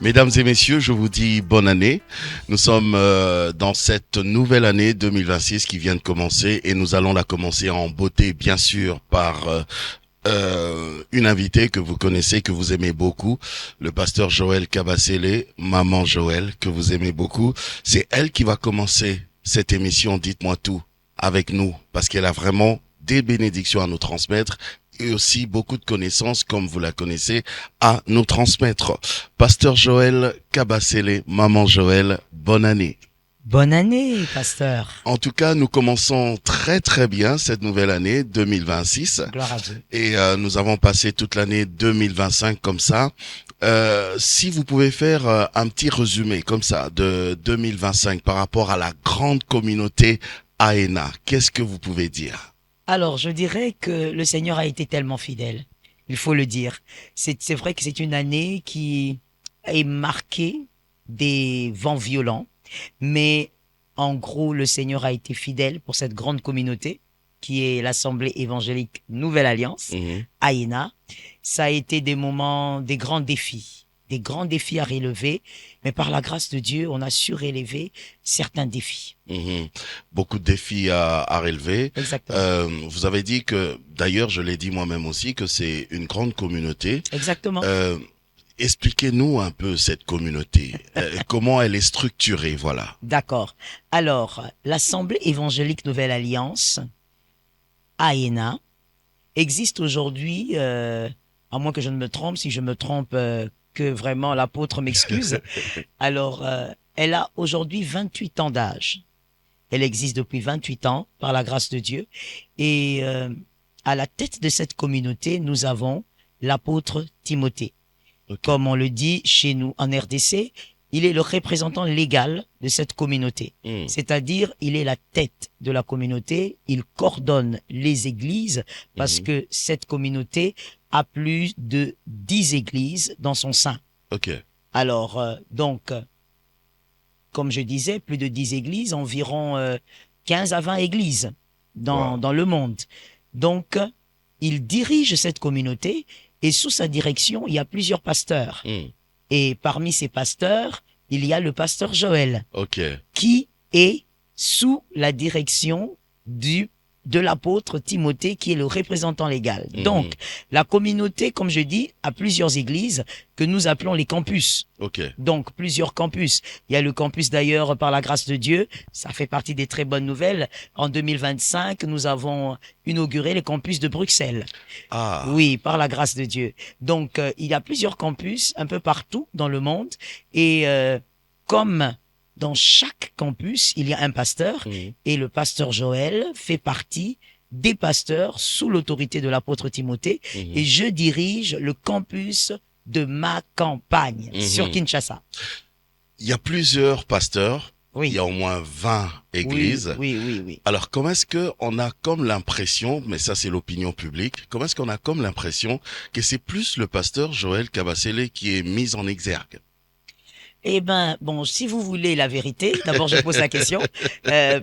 Mesdames et messieurs, je vous dis bonne année. Nous sommes dans cette nouvelle année 2026 qui vient de commencer et nous allons la commencer en beauté, bien sûr, par une invitée que vous connaissez, que vous aimez beaucoup, le pasteur Joël Kabasele, maman Joël, que vous aimez beaucoup. C'est elle qui va commencer cette émission Dites-moi tout avec nous parce qu'elle a vraiment des bénédictions à nous transmettre et aussi beaucoup de connaissances, comme vous la connaissez, à nous transmettre. Pasteur Joël Kabasele, maman Joël, bonne année. Bonne année, pasteur. En tout cas, nous commençons très très bien cette nouvelle année 2026 Gloire à Dieu. et nous avons passé toute l'année 2025 comme ça. Si vous pouvez faire un petit résumé comme ça de 2025 par rapport à la grande communauté AENA, qu'est-ce que vous pouvez dire? Alors, je dirais que le Seigneur a été tellement fidèle. Il faut le dire. C'est vrai que c'est une année qui est marquée des vents violents, mais en gros, le Seigneur a été fidèle pour cette grande communauté qui est l'Assemblée évangélique Nouvelle Alliance, Mhm. AENA. Ça a été des moments, des grands défis à relever, mais par la grâce de Dieu, on a su relever certains défis. Mhm. Beaucoup de défis à relever. Exactement. Vous avez dit que, d'ailleurs, je l'ai dit moi-même aussi, que c'est une grande communauté. Exactement. Expliquez-nous un peu cette communauté, comment elle est structurée, voilà. D'accord. Alors, l'Assemblée évangélique Nouvelle Alliance, AENA, existe aujourd'hui, à moins que je ne me trompe, si je me trompe, que vraiment l'apôtre m'excuse. Alors, elle a aujourd'hui 28 ans d'âge. Elle existe depuis 28 ans, par la grâce de Dieu. Et à la tête de cette communauté, nous avons l'apôtre Timothée. Ok. Comme on le dit chez nous en RDC, il est le représentant légal de cette communauté. Mm. C'est-à-dire, il est la tête de la communauté, il coordonne les églises parce Mhm. que cette communauté a plus de 10 églises dans son sein. Ok. Alors, comme je disais, plus de 10 églises, environ 15 à 20 églises Wow. dans le monde. Donc, il dirige cette communauté et sous sa direction, il y a plusieurs pasteurs. Mm. Et parmi ces pasteurs, il y a le pasteur Joël, Ok. qui est sous la direction de l'apôtre Timothée, qui est le représentant légal. Mhm. Donc, la communauté, comme je dis, a plusieurs églises que nous appelons les campus. Ok. Donc, plusieurs campus. Il y a le campus d'ailleurs, par la grâce de Dieu, ça fait partie des très bonnes nouvelles. En 2025, nous avons inauguré le campus de Bruxelles. Ah. Oui, par la grâce de Dieu. Donc, il y a plusieurs campus un peu partout dans le monde. Et comme dans chaque campus, il y a un pasteur, Mhm. et le pasteur Joël fait partie des pasteurs sous l'autorité de l'apôtre Timothée. Mhm. Et je dirige le campus de ma campagne sur Mhm. Kinshasa. Il y a plusieurs pasteurs. Il Oui. y a au moins 20 églises. Oui, oui, oui, oui. Alors, comment est-ce que on a comme l'impression, mais ça c'est l'opinion publique, comment est-ce qu'on a comme l'impression que c'est plus le pasteur Joël Kabasele qui est mis en exergue? Eh ben, bon, si vous voulez la vérité, d'abord je pose la question.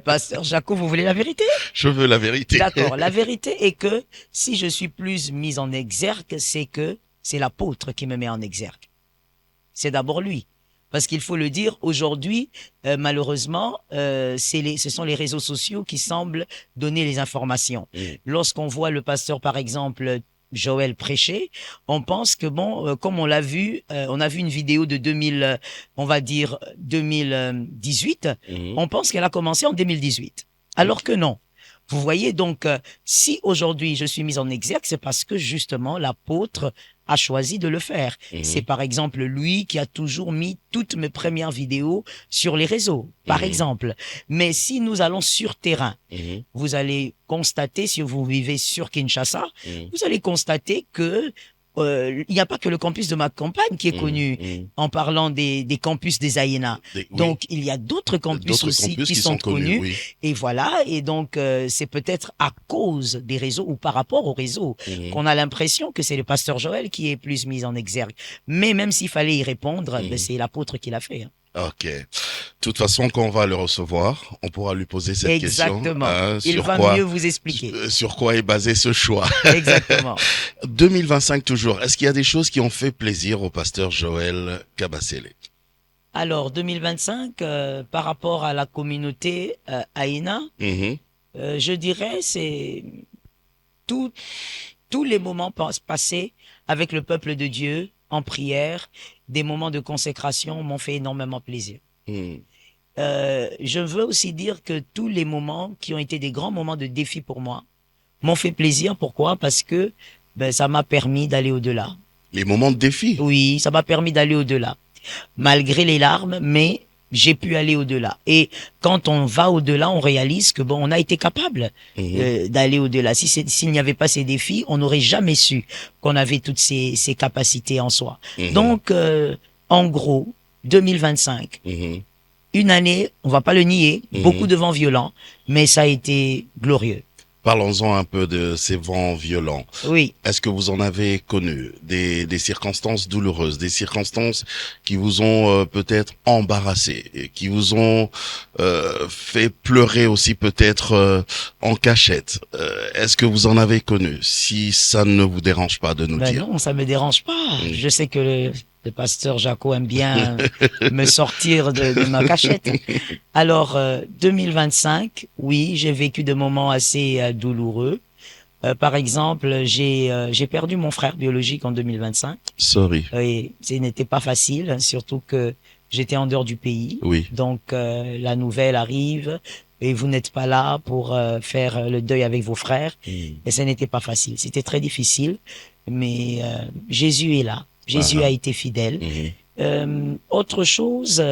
Pasteur Jaco, vous voulez la vérité? Je veux la vérité. D'accord. La vérité est que si je suis plus mis en exergue, c'est que c'est l'apôtre qui me met en exergue. C'est d'abord lui. Parce qu'il faut le dire, aujourd'hui, malheureusement, ce sont les réseaux sociaux qui semblent donner les informations. Mm. Lorsqu'on voit le pasteur, par exemple, Joël prêcher, on pense que bon, comme on l'a vu, on a vu une vidéo de 2000, on va dire 2018, Mhm. on pense qu'elle a commencé en 2018. Alors que non. Vous voyez, donc, si aujourd'hui je suis mis en exergue, c'est parce que justement l'apôtre a choisi de le faire. Mhm. C'est par exemple lui qui a toujours mis toutes mes premières vidéos sur les réseaux, par Mhm. exemple. Mais si nous allons sur terrain, Mhm. vous allez constater, si vous vivez sur Kinshasa, Mhm. vous allez constater que il n'y a pas que le campus de ma campagne qui est Mhm. connu Mhm. en parlant des campus des AENA. Oui. Donc, il y a d'autres campus D'autres aussi campus qui sont connus. oui. Et voilà, et donc c'est peut-être à cause des réseaux ou par rapport aux réseaux Mhm. qu'on a l'impression que c'est le pasteur Joël qui est plus mis en exergue. Mais même s'il fallait y répondre, Mhm. ben, c'est l'apôtre qui l'a fait. Hein. Ok. De toute façon, quand on va le recevoir, on pourra lui poser cette question. Exactement. Il Sur va quoi, mieux vous expliquer. sur quoi est basé ce choix? Exactement. 2025 toujours. Est-ce qu'il y a des choses qui ont fait plaisir au pasteur Joël Kabasele? Alors, 2025, par rapport à la communauté Aïna, Mhm, je dirais c'est tout, tous les moments passés avec le peuple de Dieu en prière, des moments de consécration m'ont fait énormément plaisir. mhm, Je veux aussi dire que tous les moments qui ont été des grands moments de défi pour moi m'ont fait plaisir. Pourquoi? Parce que ben, ça m'a permis d'aller au-delà. Les moments de défi. Oui, ça m'a permis d'aller au-delà. Malgré les larmes, mais j'ai pu aller au-delà. Et quand on va au-delà, on réalise que bon, on a été capable Mhm, d'aller au-delà. S'il n'y avait pas ces défis, on n'aurait jamais su qu'on avait toutes ces capacités en soi. mhm, Donc, en gros, 2025, mhm, une année, on va pas le nier, beaucoup mhm. de vents violents, mais ça a été glorieux. Parlons-en un peu de ces vents violents. Oui. Est-ce que vous en avez connu des circonstances douloureuses, des circonstances qui vous ont peut-être embarrassé, et qui vous ont fait pleurer aussi peut-être en cachette? Est-ce que vous en avez connu? Si ça ne vous dérange pas de nous le Ben dire. non, ça me dérange pas. Mm. Je sais que le pasteur Jaco aime bien me sortir de ma cachette. Alors, 2025, oui, j'ai vécu des moments assez douloureux. Par exemple, j'ai perdu mon frère biologique en 2025. Sorry. Et ce n'était pas facile, hein, surtout que j'étais en dehors du pays. Oui. Donc, la nouvelle arrive et vous n'êtes pas là pour faire le deuil avec vos frères. Mm. Et ce n'était pas facile. C'était très difficile, mais Jésus est là. Jésus a Ah, été fidèle. mhm. Autre chose,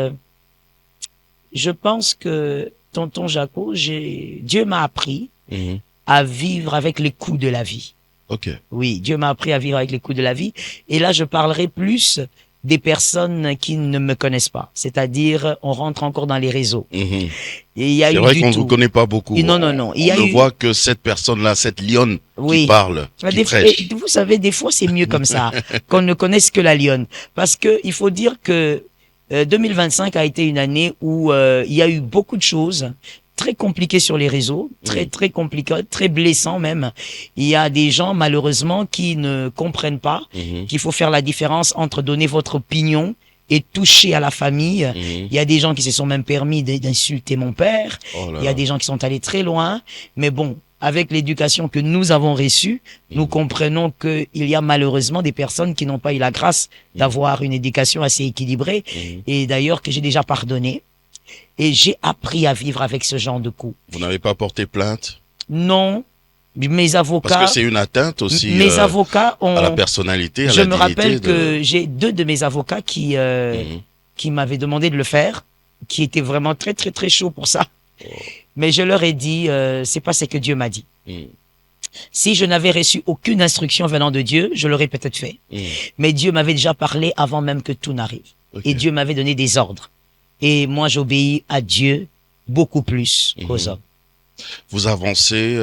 je pense que tonton Jaco, Dieu m'a appris Mhm. à vivre avec les coups de la vie. Ok. Oui, Dieu m'a appris à vivre avec les coups de la vie. Et là, je parlerai plus des personnes qui ne me connaissent pas. C'est-à-dire, on rentre encore dans les réseaux. Mhm. Et il y a C'est eu vrai du qu'on ne vous tout. connaît pas beaucoup. Et non, non, non. Il y On a ne eu, voit que cette personne-là, cette lionne qui oui. parle, qui prêche. Et vous savez, des fois, c'est mieux comme ça, qu'on ne connaisse que la lionne. Parce que il faut dire que 2025 a été une année où il y a eu beaucoup de choses très compliquées sur les réseaux, très Mm. très compliquées, très blessants même. Il y a des gens malheureusement qui ne comprennent pas Mhm. qu'il faut faire la différence entre donner votre opinion et toucher à la famille. Mhm. Il y a des gens qui se sont même permis d'insulter mon père. Oh là Il y a là. des gens qui sont allés très loin. Mais bon, avec l'éducation que nous avons reçue, nous comprenons qu'il y a malheureusement des personnes qui n'ont pas eu la grâce d'avoir une éducation assez équilibrée. Mhm. Et d'ailleurs que j'ai déjà pardonné. Et j'ai appris à vivre avec ce genre de coups. Vous n'avez pas porté plainte? Non, mes Parce avocats, que c'est une atteinte aussi mes avocats à la ont... personnalité, à Je la me dignité rappelle de... que j'ai deux de mes avocats Mhm. qui m'avaient demandé de le faire, qui étaient vraiment très très très chauds pour ça. Mais je leur ai dit, c'est pas ce que Dieu m'a dit. Mhm. Si je n'avais reçu aucune instruction venant de Dieu, je l'aurais peut-être fait. Mhm. Mais Dieu m'avait déjà parlé avant même que tout n'arrive. Ok. Et Dieu m'avait donné des ordres. Et moi, j'obéis à Dieu beaucoup plus qu'aux Mhm. hommes. Vous avancez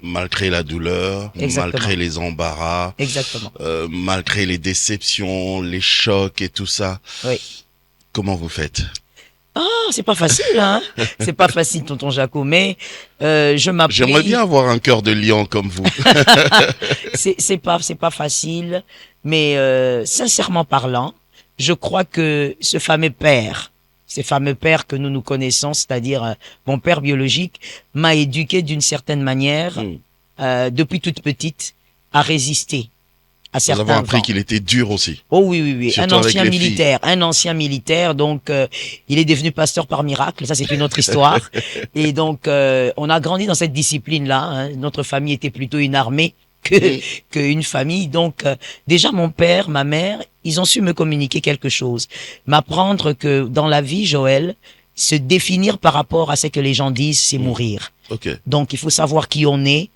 malgré la douleur, Exactement. malgré les embarras, Exactement. malgré les déceptions, les chocs et tout ça. Oui. Comment vous faites? Ah, c'est pas facile, hein. C'est pas facile, tonton Jaco, mais je m'appuie. J'aimerais bien avoir un cœur de lion comme vous. C'est pas facile, mais sincèrement parlant, je crois que ce fameux père que nous connaissons, c'est-à-dire mon père biologique, m'a éduqué d'une certaine manière Mm. depuis toute petite à résister à Nous avons certains appris vents. qu'il était dur aussi. Oh oui, oui, oui. Surtout avec les Un ancien militaire. Donc, il est devenu pasteur par miracle. Ça, c'est une autre histoire. Et donc, on a grandi dans cette discipline-là. Hein. Notre famille était plutôt une armée Mm. qu'une famille. Donc, déjà, mon père, ma mère, ils ont su me communiquer quelque chose. M'apprendre que dans la vie, Joël, se définir par rapport à ce que les gens disent, c'est mourir. Ok. Donc, il faut savoir qui on est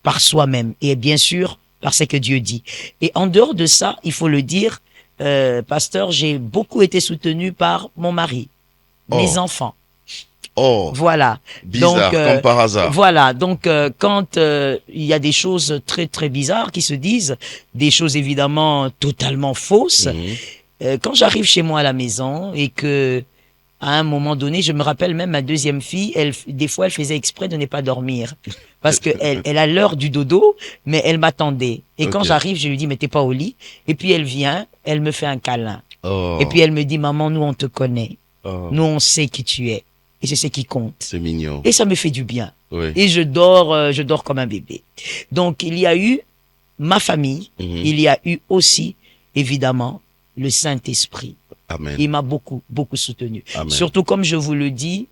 par soi-même. Et bien sûr, par ce que Dieu dit. Et en dehors de ça, il faut le dire, pasteur, j'ai beaucoup été soutenu par mon mari, mes Oh. enfants. Oh, Voilà. bizarre, comme par hasard. Voilà. Donc, quand il y a des choses très très bizarres qui se disent, des choses évidemment totalement fausses, Mhm. Quand j'arrive chez moi à la maison et que à un moment donné, je me rappelle même ma deuxième fille, des fois, elle faisait exprès de ne pas dormir parce que elle a l'heure du dodo, mais elle m'attendait. Et quand Ok. j'arrive, je lui dis, mais t'es pas au lit. Et puis elle vient, elle me fait un câlin. Oh, Et puis elle me dit, maman, nous on te connaît, oh, nous on sait qui tu es, et c'est ce qui compte. c'est mignon. Et ça me fait du bien. Oui. Et je dors comme un bébé. Donc il y a eu ma famille, Mhm. il y a eu aussi, évidemment, le Saint-Esprit. Amen. Il m'a beaucoup, beaucoup soutenu. Amen. Surtout, comme je vous le dis,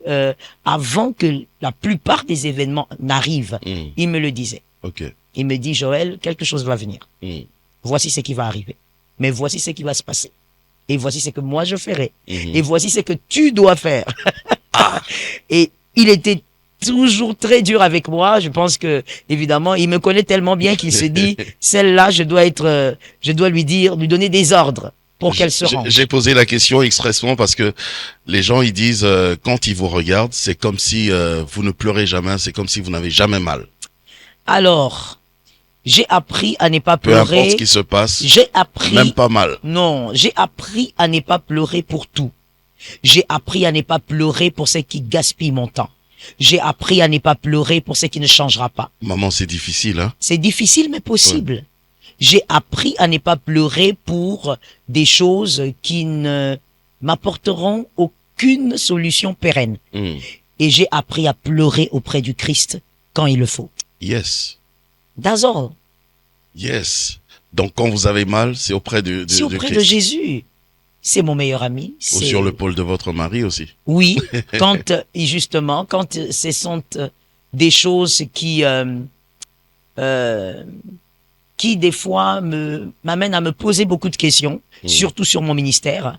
avant que la plupart des événements n'arrivent, Mhm. il me le disait. Ok. Il me dit, Joël, quelque chose va venir. Mhm. Voici ce qui va arriver. Mais voici ce qui va se passer. Et voici ce que moi je ferai. Mhm. Et voici ce que tu dois faire. Et il était toujours très dur avec moi. Je pense que, évidemment, il me connaît tellement bien qu'il se dit, celle-là, je dois lui dire, lui donner des ordres pour qu'elle se rende. J'ai posé la question expressement parce que les gens ils disent quand ils vous regardent, c'est comme si vous ne pleurez jamais, c'est comme si vous n'avez jamais mal. Alors, j'ai appris à ne pas Peu importe pleurer. ce qui se passe, J'ai appris, même pas mal. non, j'ai appris à ne pas pleurer pour tout. J'ai appris à ne pas pleurer pour ce qui gaspille mon temps. J'ai appris à ne pas pleurer pour ce qui ne changera pas. Maman, c'est difficile, hein. C'est difficile, mais possible. J'ai appris à ne pas pleurer pour des choses qui ne m'apporteront aucune solution pérenne. Mhm. Et j'ai appris à pleurer auprès du Christ quand il le faut. Yes, That's all. yes. Donc quand vous avez mal, c'est auprès C'est de auprès de Christ. Jésus. C'est mon meilleur ami. Ou C'est sur l'épaule de votre mari aussi. oui, quand justement, quand ce sont des choses qui des fois m'amènent à me poser beaucoup de questions, surtout sur mon ministère.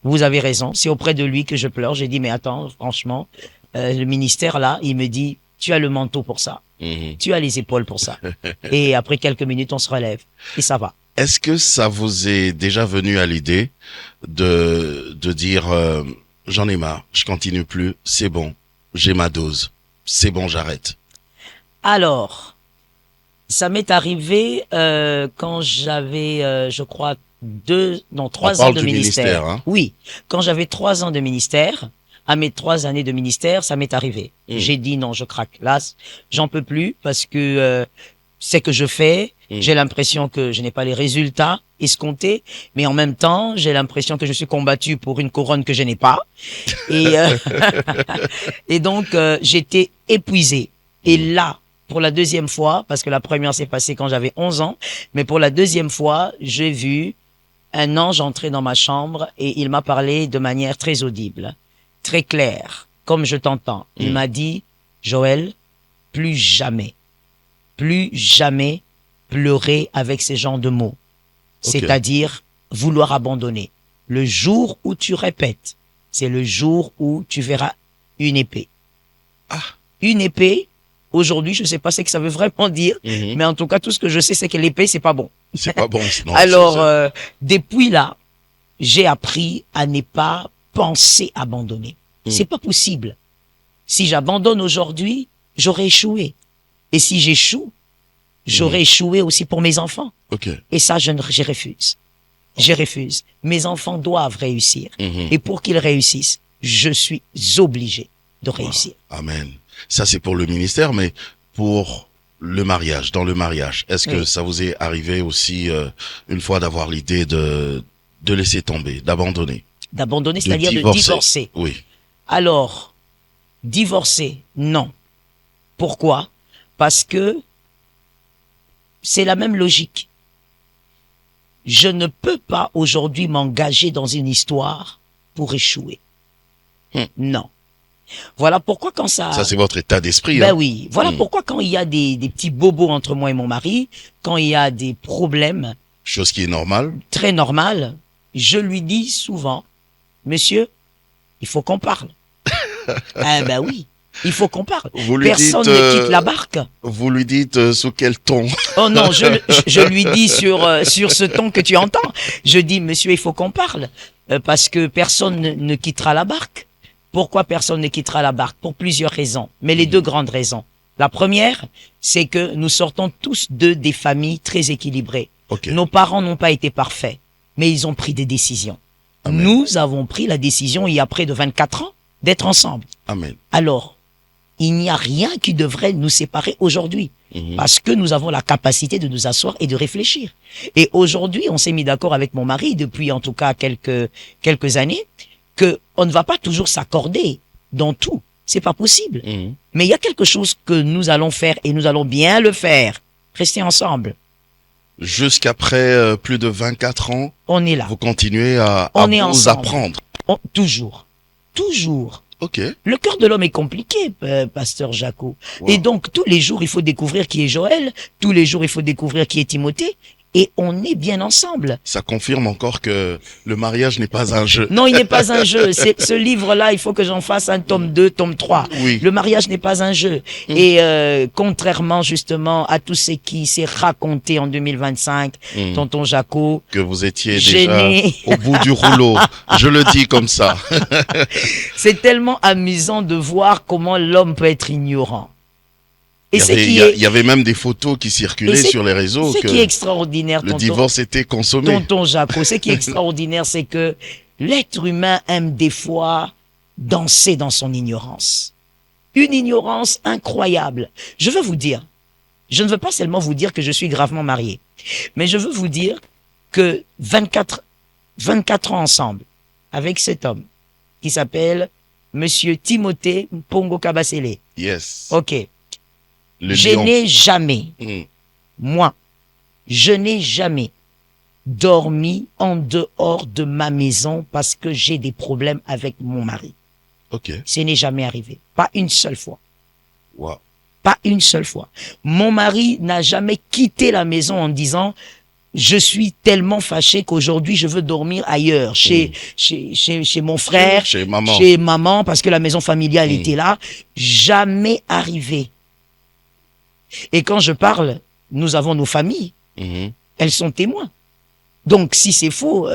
Vous avez raison, c'est auprès de lui que je pleure. J'ai dit mais attends, franchement, le ministère là, il me dit tu as le manteau pour ça, Mhm. tu as les épaules pour ça. Et après quelques minutes, on se relève et ça va. Est-ce que ça vous est déjà venu à l'idée de dire j'en ai marre, je continue plus, c'est bon, j'ai ma dose, c'est bon, j'arrête. Alors, ça m'est arrivé quand j'avais, je crois, 3 ans parle de du ministère. ministère, hein. Oui, quand j'avais 3 ans de ministère, à mes 3 années de ministère, ça m'est arrivé. J'ai dit non, je craque. Là, j'en peux plus parce que c'est que je fais. J'ai l'impression que je n'ai pas les résultats escomptés, mais en même temps, j'ai l'impression que je suis combattu pour une couronne que je n'ai pas. Et, et donc, j'étais épuisé. Et là, pour la deuxième fois, parce que la première s'est passée quand j'avais 11 ans, mais pour la deuxième fois, j'ai vu un ange entrer dans ma chambre et il m'a parlé de manière très audible, très claire, comme je t'entends. Il m'a dit, Joël, plus jamais pleurer avec ces genres de mots. Ok. C'est-à-dire vouloir abandonner. Le jour où tu répètes, c'est le jour où tu verras une épée. Ah. Une épée, aujourd'hui, je ne sais pas ce que ça veut vraiment dire, Mhm. mais en tout cas, tout ce que je sais, c'est que l'épée, c'est pas bon. C'est pas bon. Non, Alors, c'est- depuis là, j'ai appris à ne pas penser abandonner. C'est pas possible. Si j'abandonne aujourd'hui, j'aurai échoué. Et si j'échoue, j'aurai échoué aussi pour mes enfants. ok. Et ça, je refuse. Je refuse. Mes enfants doivent réussir. Mhm. Et pour qu'ils réussissent, je suis obligé de réussir. Amen. Ça, c'est pour le ministère, mais pour le mariage, dans le mariage, est-ce que Oui. ça vous est arrivé aussi une fois d'avoir l'idée de laisser tomber, d'abandonner, D'abandonner, de c'est-à-dire de divorcer. Oui. Alors, divorcer, non. Pourquoi? Parce que c'est la même logique. Je ne peux pas aujourd'hui m'engager dans une histoire pour échouer. Non. Voilà pourquoi quand Ça, c'est votre état d'esprit. Ben hein. oui. Voilà pourquoi quand il y a des petits bobos entre moi et mon mari, quand il y a des problèmes Chose qui est normale. très normales, je lui dis souvent, monsieur, il faut qu'on parle. Ah ben oui, il faut qu'on parle. Vous lui Personne dites, ne quitte la barque. Vous lui dites sous quel ton? Oh non, je lui dis sur ce ton que tu entends. Je dis, monsieur, il faut qu'on parle. Parce que personne ne quittera la barque. Pourquoi personne ne quittera la barque? Pour plusieurs raisons. Mais les deux grandes raisons. La première, c'est que nous sortons tous des familles très équilibrées. Ok. Nos parents n'ont pas été parfaits. mais ils ont pris des décisions. Amen. Nous avons pris la décision, il y a près de 24 ans, d'être ensemble. Amen. Alors, il n'y a rien qui devrait nous séparer aujourd'hui. Parce que nous avons la capacité de nous asseoir et de réfléchir. Et aujourd'hui, on s'est mis d'accord avec mon mari, depuis en tout cas quelques années, que on ne va pas toujours s'accorder dans tout. C'est pas possible. Mais il y a quelque chose que nous allons faire et nous allons bien le faire. Rester ensemble. Jusqu'après plus de 24 ans, On est là. vous continuez à On est vous ensemble. apprendre. Toujours. Toujours. Ok. Le cœur de l'homme est compliqué, pasteur Jaco. Wow. Et donc, tous les jours, il faut découvrir qui est Joël. Tous les jours, il faut découvrir qui est Timothée. Et on est bien ensemble. Ça confirme encore que le mariage n'est pas un jeu. Non, il n'est pas un jeu. Ce livre-là, il faut que j'en fasse un tome 2, tome 3. Oui. Le mariage n'est pas un jeu. Et contrairement justement à tout ce qui s'est raconté en 2025, tonton Jaco, Que vous étiez Gêné. déjà au bout du rouleau. Je le dis comme ça. c'est tellement amusant de voir comment l'homme peut être ignorant. Et Il y avait même des photos qui circulaient sur les réseaux ce que qui est extraordinaire, le divorce était consommé. tonton Jaco, ce qui est extraordinaire, c'est que l'être humain aime des fois danser dans son ignorance. Une ignorance incroyable. Je veux vous dire, je ne veux pas seulement vous dire que je suis gravement marié, mais je veux vous dire que 24 ans ensemble, avec cet homme, qui s'appelle Monsieur Timothée Mpongo Kabasele. Yes. Ok. Le Je lion. n'ai jamais, Mm. moi, je n'ai jamais dormi en dehors de ma maison parce que j'ai des problèmes avec mon mari. Ok. Ce n'est jamais arrivé. Pas une seule fois. Wow. Pas une seule fois. Mon mari n'a jamais quitté la maison en disant je suis tellement fâché qu'aujourd'hui je veux dormir ailleurs, chez mon frère, Chez maman. chez maman, parce que la maison familiale était là. Jamais arrivé. Et quand je parle, nous avons nos familles. Mhm. Elles sont témoins. Donc, si c'est faux,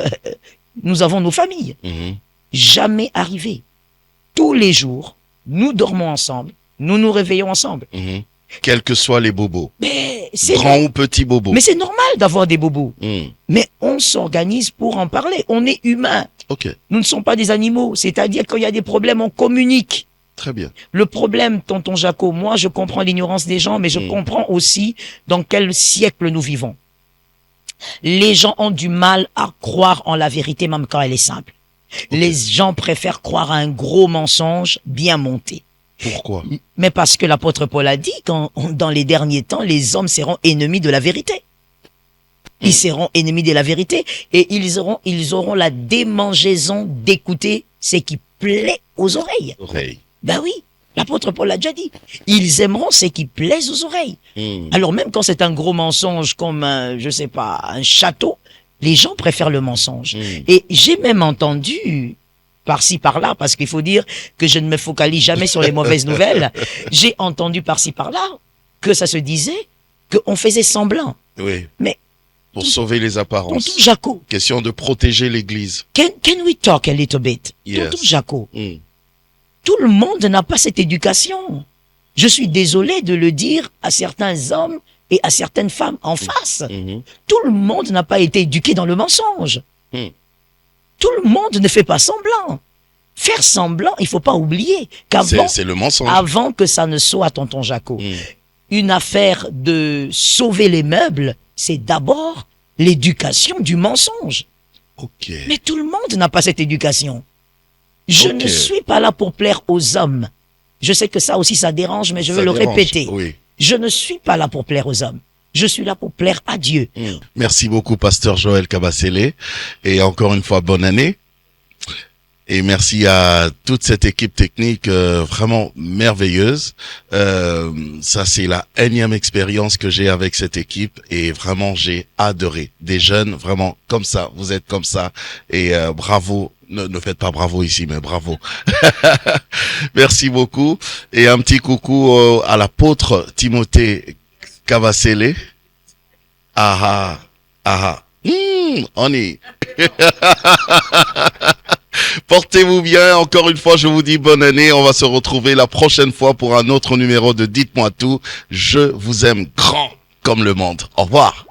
nous avons nos familles. Mhm. Jamais arrivé. Tous les jours, nous dormons ensemble, nous nous réveillons ensemble. Mhm. Quels que soient les bobos. Mais c'est Grands ou petits bobos. mais c'est normal d'avoir des bobos. Mm. Mais on s'organise pour en parler. On est humain. Ok. Nous ne sommes pas des animaux. C'est-à-dire quand il y a des problèmes, on communique. Très bien. Le problème, tonton Jaco, moi, je comprends l'ignorance des gens, mais je comprends aussi dans quel siècle nous vivons. Les gens ont du mal à croire en la vérité, même quand elle est simple. Les gens préfèrent croire à un gros mensonge bien monté. Pourquoi? Mais parce que l'apôtre Paul a dit qu'en dans les derniers temps, les hommes seront ennemis de la vérité. Ils seront ennemis de la vérité et ils auront la démangeaison d'écouter ce qui plaît aux oreilles. Oreille. Ben oui, l'apôtre Paul l'a déjà dit. Ils aimeront ce qui plaise aux oreilles. Mm. Alors même quand c'est un gros mensonge comme un, je sais pas, un château, les gens préfèrent le mensonge. Et j'ai même entendu par-ci par-là, parce qu'il faut dire que je ne me focalise jamais sur les mauvaises nouvelles, j'ai entendu par-ci par-là que ça se disait qu'on faisait semblant. Oui. Mais Pour sauver les apparences. tonton Jaco, Question de protéger l'église. can we talk a little bit? Yes. Tonton Jaco, Mm. tout le monde n'a pas cette éducation. Je suis désolé de le dire à certains hommes et à certaines femmes en face. Mhm. Tout le monde n'a pas été éduqué dans le mensonge. Mm. Tout le monde ne fait pas semblant. Faire semblant, il faut pas oublier qu'avant C'est le mensonge. avant que ça ne soit, tonton Jaco, Mm. une affaire de sauver les meubles, c'est d'abord l'éducation du mensonge. Ok. Mais tout le monde n'a pas cette éducation. Je Ok. ne suis pas là pour plaire aux hommes. Je sais que ça aussi, ça dérange, mais je Ça veux le dérange. répéter. Oui. Je ne suis pas là pour plaire aux hommes. Je suis là pour plaire à Dieu. Mm. Merci beaucoup, pasteur Joël Kabasele. Et encore une fois, bonne année. Et merci à toute cette équipe technique vraiment merveilleuse. Ça, c'est la énième expérience que j'ai avec cette équipe et vraiment, j'ai adoré. Des jeunes vraiment comme ça, vous êtes comme ça. Et bravo, ne faites pas bravo ici, mais bravo. Merci beaucoup. Et un petit coucou à l'apôtre Timothée Kabasele. Ah ah, on y. Portez-vous bien. Encore une fois, je vous dis bonne année. On va se retrouver la prochaine fois pour un autre numéro de Dites-moi tout. Je vous aime grand comme le monde. Au revoir.